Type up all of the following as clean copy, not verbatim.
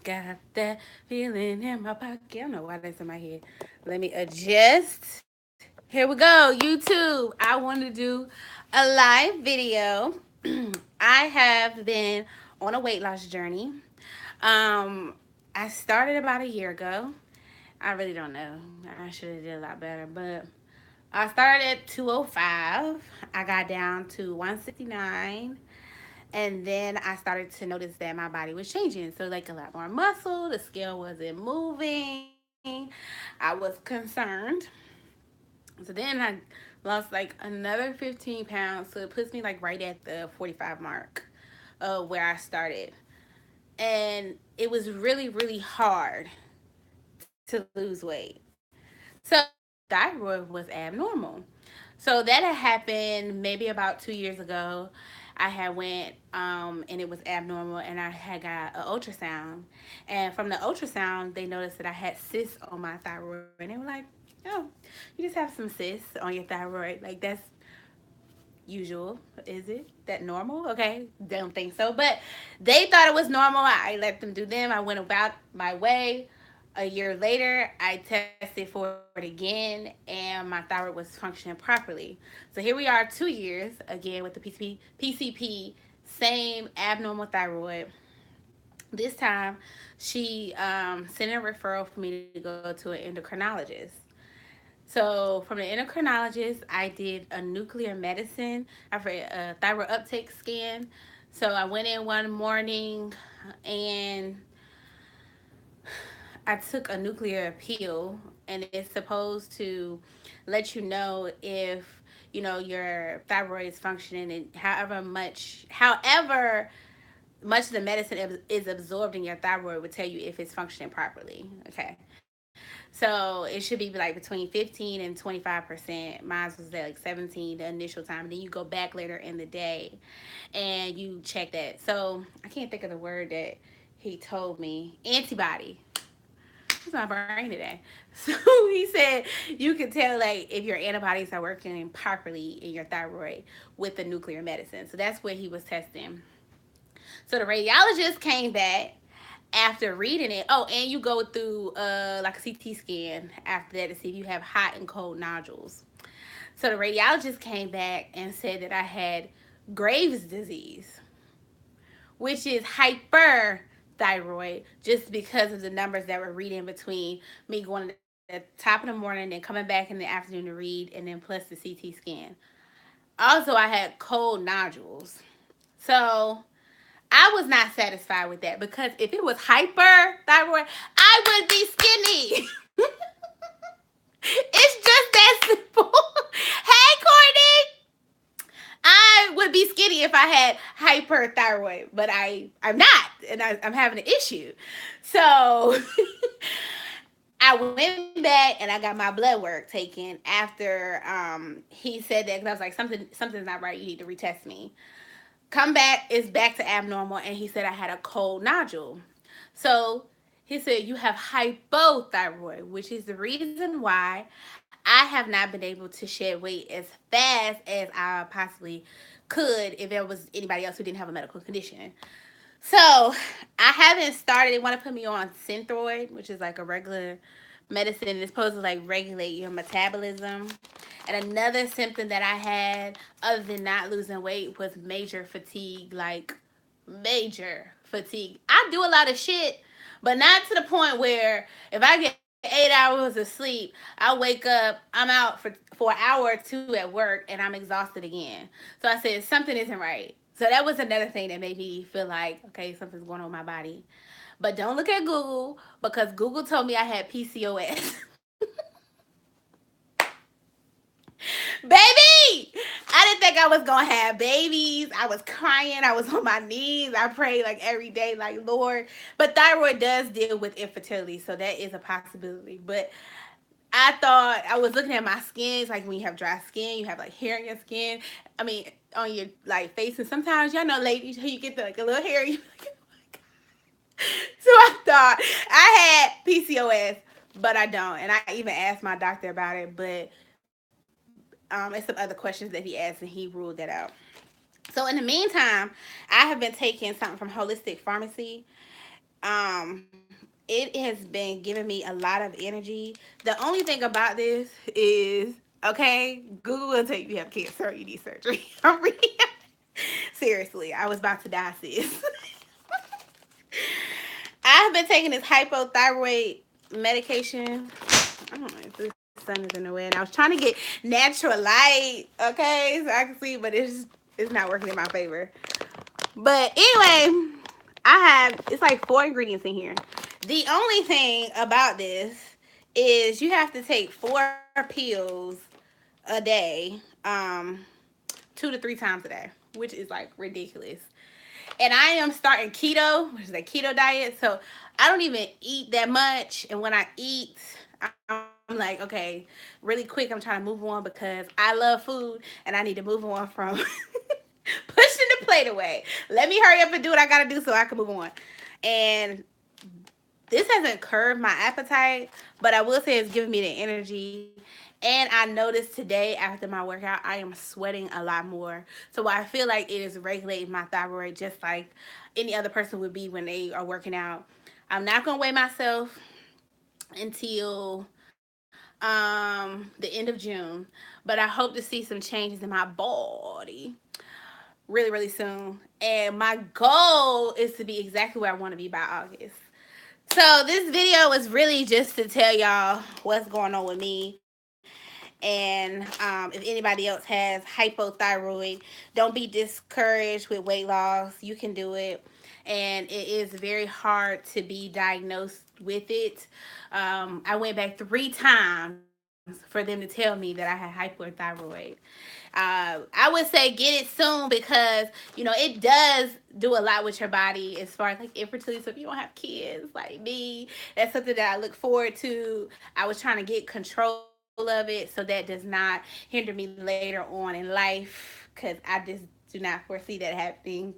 Got that feeling in my pocket. I don't know why that's in my head. Let me adjust. Here we go, YouTube. I want to do a live video. I have been on a weight loss journey. Um, I started about a year ago. I really don't know. I should have did a lot better, but I started at 205. I got down to 169. And then I started to notice that my body was changing. So, like a lot more muscle, the scale wasn't moving. I was concerned. So then I lost like another 15 pounds. So it puts me like right at the 45 mark of where I started. And it was really, really hard to lose weight. So thyroid was abnormal. So that had happened maybe about 2 years ago. I had went and it was abnormal, and I had got an ultrasound. And from the ultrasound, they noticed that I had cysts on my thyroid. And they were like, "Oh, you just have some cysts on your thyroid. Like that's usual. Is it that normal?" Okay, don't think so. But they thought it was normal. I let them do them. I went about my way. A year later, I tested for it again, and my thyroid was functioning properly. So here we are, 2 years again with the PCP, same abnormal thyroid. This time, she sent a referral for me to go to an endocrinologist. So from the endocrinologist, I did a nuclear medicine. I for a thyroid uptake scan. So I went in one morning and I took a nuclear pill, and it's supposed to let you know if your thyroid is functioning, and however much the medicine is absorbed in your thyroid would tell you if it's functioning properly. Okay. So it should be like between 15 and 25%. Mine was at like 17 the initial time. And then you go back later in the day and you check that. So I can't think of the word that he told me. Antibody. It's my brain today. So he said you can tell like if your antibodies are working properly in your thyroid with the nuclear medicine. So that's what he was testing. So the radiologist came back after reading it. Oh, and you go through like a CT scan after that to see if you have hot and cold nodules. So the radiologist came back and said that I had Graves' disease, which is hyperthyroid, just because of the numbers that were reading between me going to the top of the morning and coming back in the afternoon to read, and then plus the CT scan. Also, I had cold nodules. So I was not satisfied with that, because if it was hyperthyroid, I would be skinny. It's just that simple. Hey, Courtney. I would be skinny if I had hyperthyroid, but I'm not, and I'm having an issue. So I went back and I got my blood work taken after he said that, because I was like, something's not right. You need to retest me. Come back, it's back to abnormal, and he said I had a cold nodule. So he said you have hypothyroid, which is the reason why I have not been able to shed weight as fast as I possibly could if there was anybody else who didn't have a medical condition. So I haven't started. They want to put me on Synthroid, which is like a regular medicine. It's supposed to like regulate your metabolism. And another symptom that I had, other than not losing weight, was major fatigue. Like major fatigue. I do a lot of shit, but not to the point where if I get 8 hours of sleep, I wake up, I'm out for an hour or two at work, and I'm exhausted again. So I said something isn't right. So that was another thing that made me feel like, okay, something's going on with my body. But don't look at Google, because Google told me I had PCOS. Baby, I didn't think I was gonna have babies. I was crying. I was on my knees. I prayed like every day, like Lord. But thyroid does deal with infertility, so that is a possibility. But I thought, I was looking at my skin. It's like when you have dry skin, you have like hair in your skin. I mean, on your like face, and sometimes y'all know, ladies, you get the, like a little hair. You like, oh my God. So I thought I had PCOS, but I don't. And I even asked my doctor about it, but it's some other questions that he asked, and he ruled that out. So in the meantime, I have been taking something from Holistic Pharmacy. It has been giving me a lot of energy. The only thing about this is, okay, Google will tell you you have cancer or you need surgery. I'm really, seriously, I was about to die, sis. I've been taking this hypothyroid medication. I don't know if this sun is in the way, and I was trying to get natural light, okay, so I can see, but it's not working in my favor. But anyway, I have, it's like 4 ingredients in here. The only thing about this is you have to take 4 pills a day, 2 to 3 times a day, which is like ridiculous. And I am starting keto, which is a keto diet. So I don't even eat that much. And when I eat, I'm like, okay, really quick, I'm trying to move on because I love food and I need to move on from pushing the plate away. Let me hurry up and do what I gotta do so I can move on. And this hasn't curbed my appetite, but I will say it's giving me the energy. And I noticed today after my workout, I am sweating a lot more. So I feel like it is regulating my thyroid just like any other person would be when they are working out. I'm not gonna weigh myself until the end of June, but I hope to see some changes in my body really, really soon. And my goal is to be exactly where I want to be by August. So this video was really just to tell y'all what's going on with me. And if anybody else has hypothyroid, don't be discouraged with weight loss. You can do it. And it is very hard to be diagnosed with it. I went back 3 times for them to tell me that I had hypothyroid. I would say get it soon because it does do a lot with your body as far as like infertility. So if you don't have kids like me, that's something that I look forward to. I was trying to get control of it so that does not hinder me later on in life because I just do not foresee that happening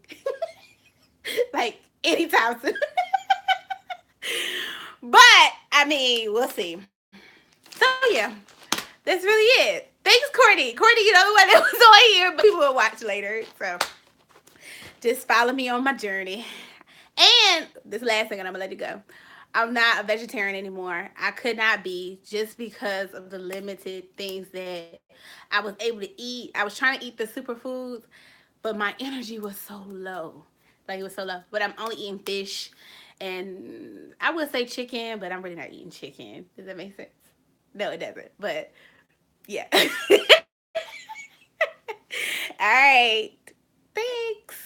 like anytime soon. But I mean, we'll see. So yeah, that's really it. Thanks, Courtney. Courtney, the one that was on here, but people will watch later. So just follow me on my journey. And this last thing, and I'm gonna let you go. I'm not a vegetarian anymore. I could not be just because of the limited things that I was able to eat. I was trying to eat the superfoods, but my energy was so low. Like it was so low. But I'm only eating fish and I would say chicken, but I'm really not eating chicken. Does that make sense? No, it doesn't. But yeah. All right. Thanks.